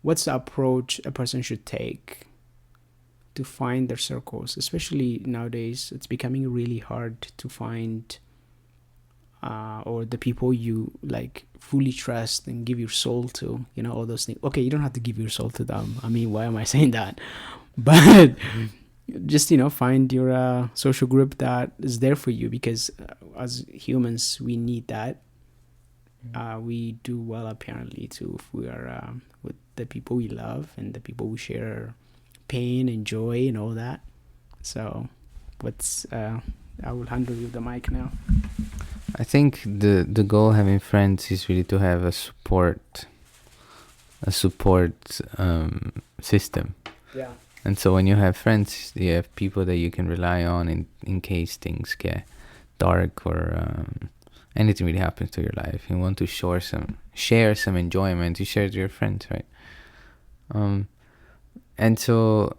what's the approach a person should take to find their circles, especially nowadays. It's becoming really hard to find or the people you like fully trust and give your soul to, all those things. Okay, you don't have to give your soul to them. I mean, why am I saying that? But just, find your social group that is there for you, because as humans, we need that. We do well, apparently, too, if we are with the people we love and the people we share pain and joy and all that. So I will handle you the mic now. I think the goal having friends is really to have a support system. Yeah. And so when you have friends, you have people that you can rely on in case things get dark or anything really happens to your life. You want to share some enjoyment. You share it with your friends, right? And so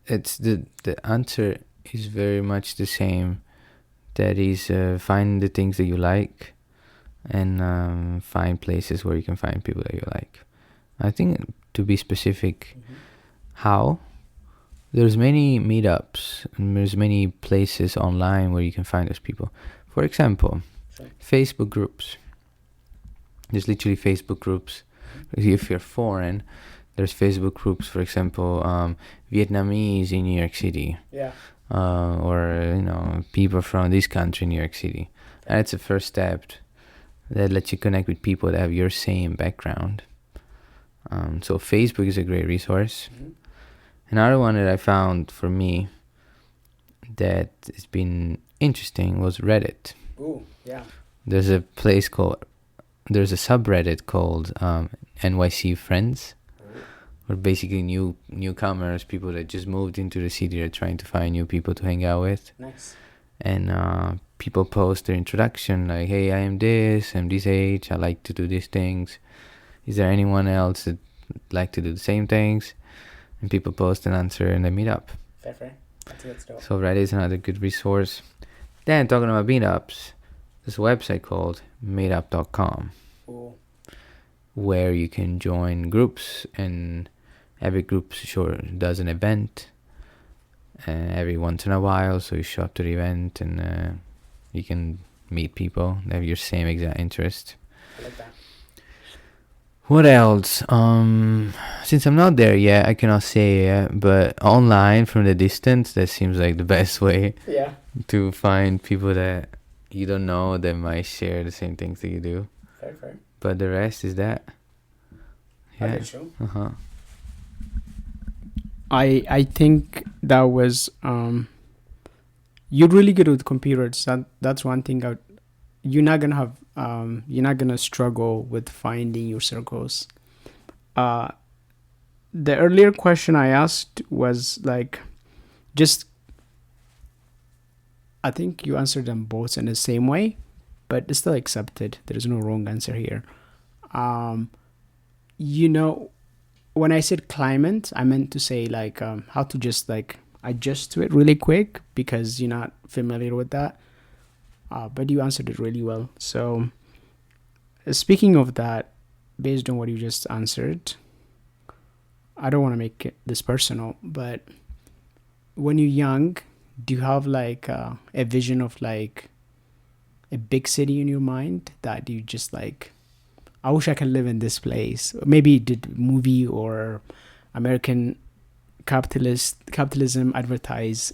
it's the answer is very much the same. That is, find the things that you like, and find places where you can find people that you like. I think, to be specific, how there's many meetups and there's many places online where you can find those people. For example, Facebook groups. There's literally Facebook groups. If you're foreign, there's Facebook groups. For example, Vietnamese in New York City. Yeah. Or people from this country, New York City. And it's a first step that lets you connect with people that have your same background. So Facebook is a great resource. Another one that I found for me that has been interesting was Reddit. Oh, yeah. There's a subreddit called NYC Friends, where basically newcomers, people that just moved into the city, are trying to find new people to hang out with. Nice. And people post their introduction, like, hey, I am this, I'm this age, I like to do these things. Is there anyone else that like to do the same things? And people post an answer and they meet up. Fair. I think that's dope. So Reddit is another good resource. Then, talking about meetups, there's a website called meetup.com. Cool. Where you can join groups, and every group does an event every once in a while. So you show up to the event and you can meet people that have your same exact interest. I like that. What else? Since I'm not there yet, I cannot say, but online from the distance, that seems like the best way to find people that you don't know that might share the same things that you do. Fair. But the rest is that. Yeah. Okay, sure. Uh-huh. I think that was you're really good with computers. That's one thing. You're not gonna struggle with finding your circles. The earlier question I asked was like, I think you answered them both in the same way, but it's still accepted. There is no wrong answer here. When I said climate, I meant to say like how to just like adjust to it really quick, because you're not familiar with that. But you answered it really well. So speaking of that, based on what you just answered, I don't want to make this personal, but when you're young, do you have like a vision of like a big city in your mind that you just like, I wish I could live in this place? Maybe did movie or American capitalism advertise,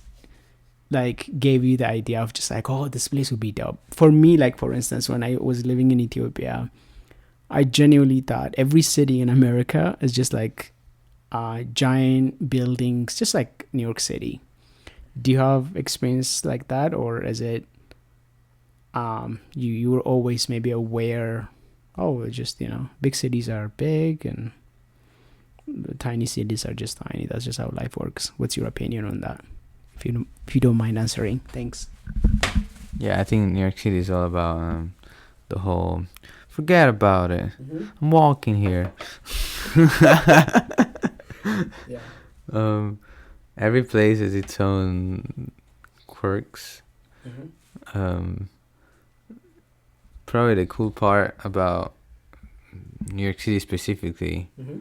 like gave you the idea of just like, oh, this place would be dope. For me, like for instance, when I was living in Ethiopia, I genuinely thought every city in America is just like giant buildings, just like New York City. Do you have experience like that, or is it you were always maybe aware, oh, just big cities are big and the tiny cities are just tiny? That's just how life works. What's your opinion on that? If you don't mind answering, thanks. Yeah, I think New York City is all about the whole. Forget about it. Mm-hmm. I'm walking here. Yeah. Every place has its own quirks. Mm-hmm. Probably the cool part about New York City specifically, Mm-hmm.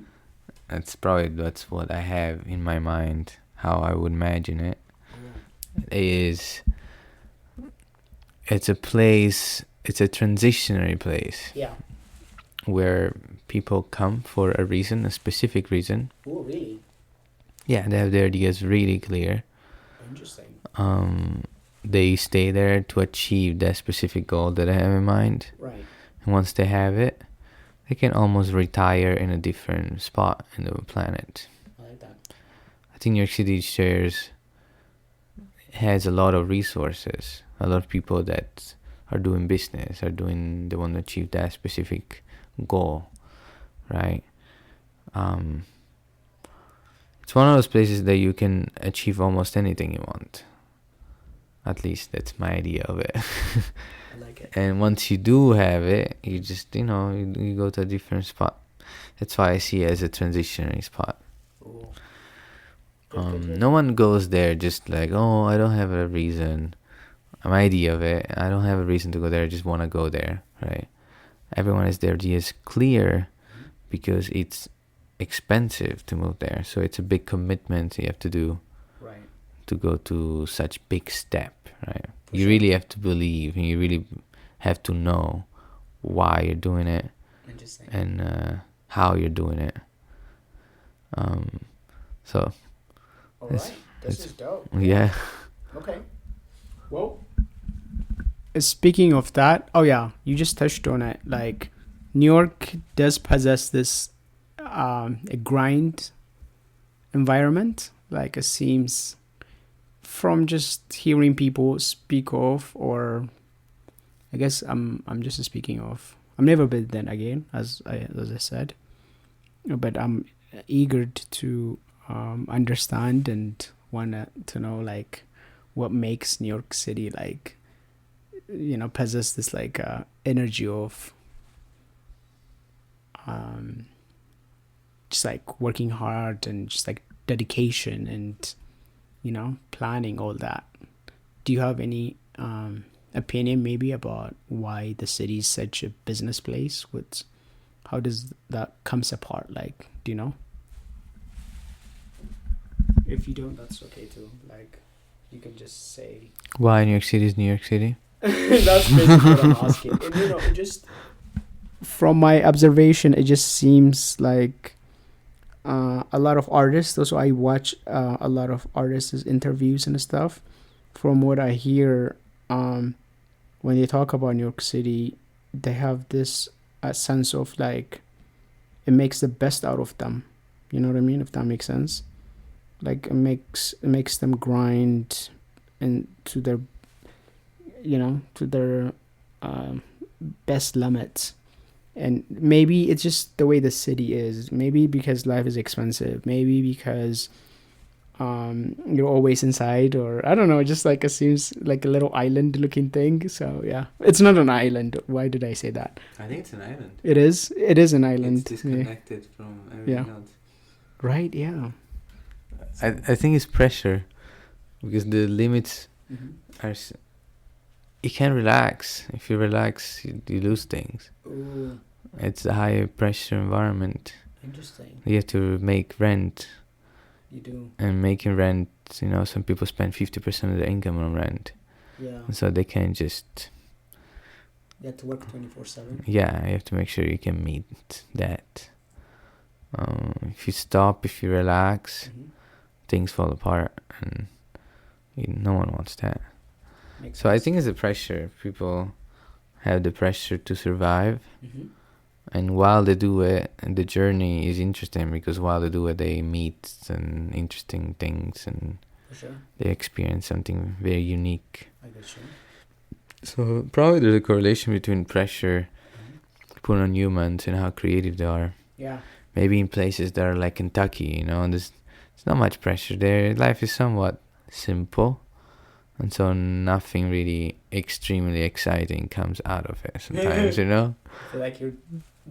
that's what I have in my mind, how I would imagine it. Is it's a place, it's a transitionary place Yeah. where people come for a reason, a specific reason. Oh, really? Yeah, they have their ideas really clear. Interesting. They stay there to achieve that specific goal that I have in mind. Right. And once they have it, they can almost retire in a different spot in the planet. I like that. I think New York City has a lot of resources, a lot of people that are doing business, they want to achieve that specific goal, right? It's one of those places that you can achieve almost anything you want. At least that's my idea of it. I like it. And once you do have it, you just, you go to a different spot. That's why I see it as a transitionary spot. Ooh. No one goes there just like, oh, I don't have a reason. My idea of it, I don't have a reason to go there. I just want to go there, right? Everyone has their ideas clear because it's expensive to move there. So it's a big commitment you have to do. Right. To go to such big step, right? For you sure. really have to believe, and you really have to know why you're doing it. Interesting. And how you're doing it. So All right. This is dope. yeah. Okay. Well, speaking of that, oh yeah, you just touched on it. Like, New York does possess this a grind environment. Like, it seems from just hearing people speak of, or I guess I'm just speaking of. I've never been there again, as I said, but I'm eager to understand and want to know like what makes New York City like, possess this like energy of just like working hard and just like dedication and planning, all that. Do you have any opinion maybe about why the city is such a business place? How does that comes apart? Like, do you know? If you don't, that's okay too. Like, you can just say. Why New York City is New York City? That's basically what I'm asking. And, it just from my observation, it just seems like a lot of artists. Also, I watch a lot of artists' interviews and stuff. From what I hear, when they talk about New York City, they have this sense of like it makes the best out of them. You know what I mean? If that makes sense. Like it makes them grind and to their best limits. And maybe it's just the way the city is. Maybe because life is expensive. Maybe because you're always inside, or I don't know. Just like it seems like a little island-looking thing. So yeah, it's not an island. Why did I say that? I think it's an island. It is. It is an island. It's disconnected from everything else. Right. Yeah. I think it's pressure, because the limits are. You can't relax. If you relax, you lose things. Ooh. It's a high pressure environment. Interesting. You have to make rent. You do. And making rent, some people spend 50% of their income on rent. Yeah. And so they can't just. You have to work 24/7. Yeah, you have to make sure you can meet that. If you stop, if you relax, things fall apart, and no one wants that. Makes So sense. I think it's the pressure. People have the pressure to survive. And while they do it, and the journey is interesting, because while they do it, they meet some interesting things, and For sure. they experience something very unique. I get you. So probably there's a correlation between pressure put on humans and how creative they are. Yeah. Maybe in places that are like Kentucky, there's not much pressure there. Life is somewhat simple. And so nothing really extremely exciting comes out of it sometimes, I feel like you're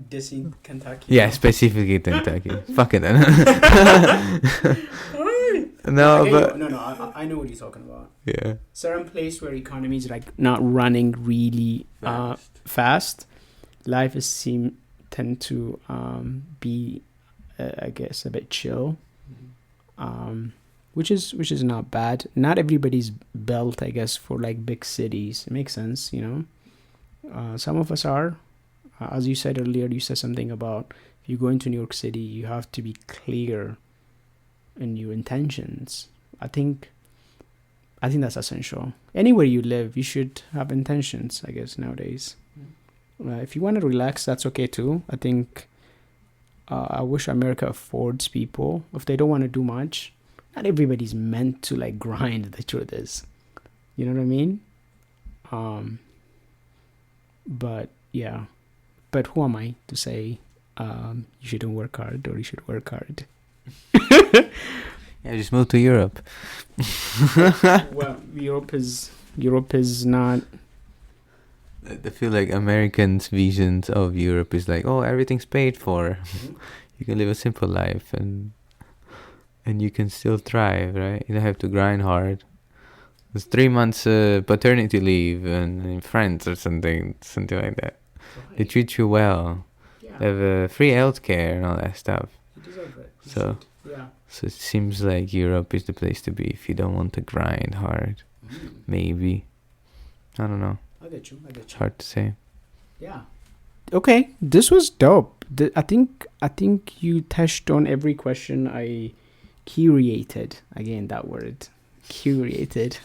dissing Kentucky. Yeah, specifically Kentucky. Fuck it then. No, Okay, but... No, I know what you're talking about. Yeah. Certain place where economy is like not running really fast. Life is seem tend to be, I guess, a bit chill, which is not bad. Not everybody's built, I guess, for like big cities. It makes sense, you know. Some of us are. As you said earlier, you said something about if you go into New York City, you have to be clear in your intentions. I think that's essential. Anywhere you live, you should have intentions, I guess, nowadays. If you want to relax, that's okay too. I think I wish America affords people, if they don't want to do much, not everybody's meant to like grind, the truth is. You know what I mean? But yeah. But who am I to say you shouldn't work hard or you should work hard? Yeah, just move to Europe. Well, Europe is not. I feel like Americans' visions of Europe is like, oh, everything's paid for. You can live a simple life and you can still thrive, right? You don't have to grind hard. There's 3 months paternity leave and friends or something like that. Right. They treat you well. Yeah. They have free healthcare and all that stuff. You deserve it. So it seems like Europe is the place to be if you don't want to grind hard. Maybe. I don't know. I get you. It's hard to say. Yeah. Okay, this was dope. I think you touched on every question I curated. Again, that word. Curated.